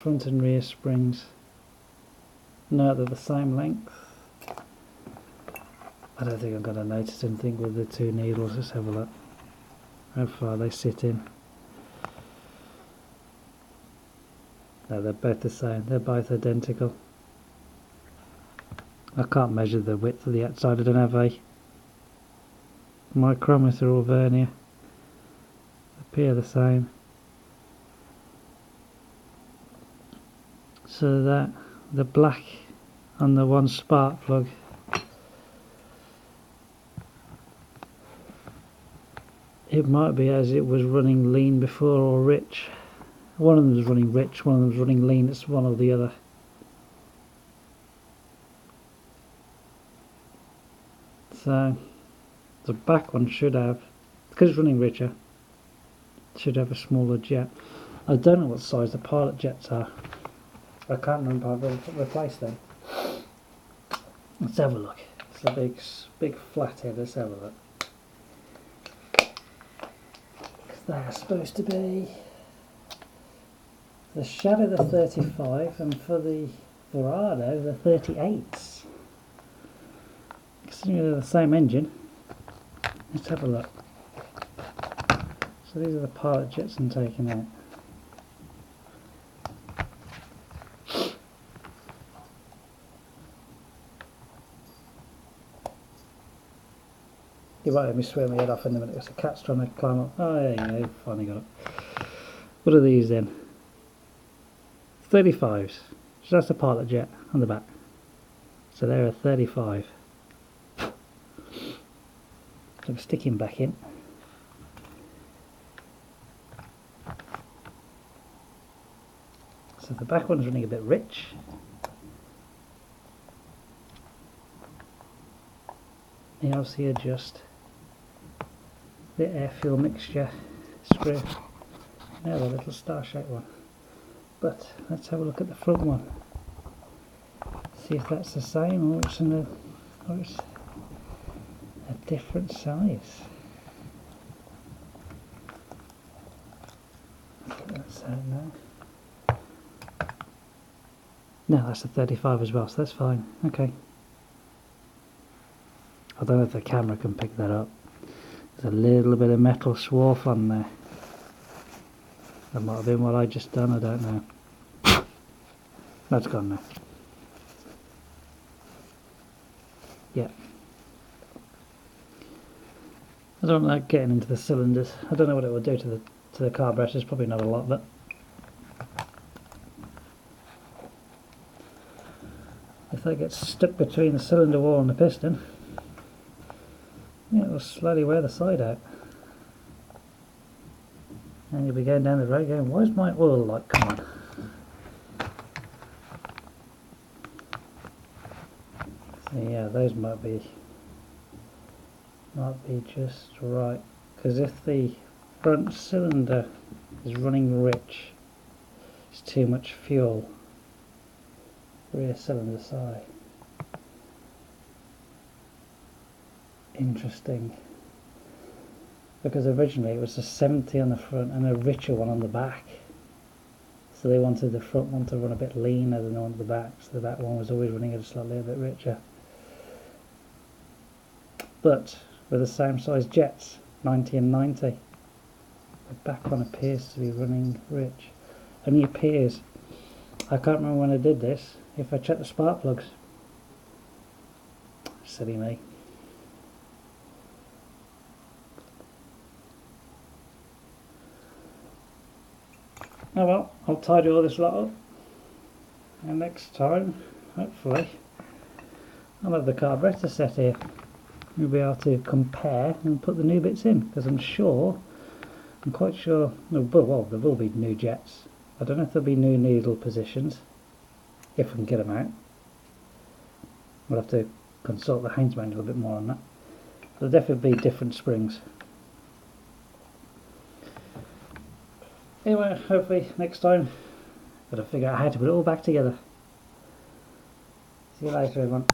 Front and rear springs. No, they're the same length. I don't think I'm going to notice anything with the two needles. Let's have a look how far they sit in. No, they're both the same. They're both identical. I can't measure the width of the outside. I don't have a micrometer or vernier. They appear the same. So that the black on the one spark plug it might be as it was running lean before or rich. One of them was running rich, one of them was running lean. It's one or the other. So the back one should have, because it's running richer, should have a smaller jet. I don't know what size the pilot jets are. I can't remember if I've replaced them. Let's have a look. It's a big flat head. Let's have a look. They are supposed to be the Shadow the 35 and for the Verado the 38s. Considering they're the same engine, let's have a look. So these are the pilot jets I'm taking out. You might have me swear my head off in a minute. It's a cat's trying to climb up. Oh, there you go, finally got it. What are these then? 35s. So that's the pilot jet on the back. So they're a 35. So I'm sticking back in. So the back one's running a bit rich. You obviously adjust the air fuel mixture screw. Now the little star shaped one. But let's have a look at the front one. See if that's the same or it's a different size. That's out now. No, that's a 35 as well, so that's fine. Okay. I don't know if the camera can pick that up. There's a little bit of metal swarf on there. That might have been what I just done, I don't know. That's gone now. Yeah. I don't like getting into the cylinders. I don't know what it will do to the carburetors, probably not a lot, but if that gets stuck between the cylinder wall and the piston, yeah, it'll slowly wear the side out. And you'll be going down the road going, why is my oil light come on? So yeah, those might be just right. Because if the front cylinder is running rich, it's too much fuel. Rear cylinder side. Interesting, because originally it was a 70 on the front and a richer one on the back, so they wanted the front one to run a bit leaner than the one at the back, so the back one was always running a slightly a bit richer, but with the same size jets, 90 and 90, the back one appears to be running rich. Only appears, I can't remember when I did this, if I check the spark plugs. Silly me. Oh well, I'll tidy all this lot up, and next time, hopefully, I'll have the carburetor set here. We'll be able to compare and put the new bits in, because I'm quite sure, well, there will be new jets. I don't know if there'll be new needle positions, if I can get them out. We'll have to consult the Haynes manual a bit more on that. There'll definitely be different springs. Anyway, hopefully next time, I've got to figure out how to put it all back together. See you later, everyone.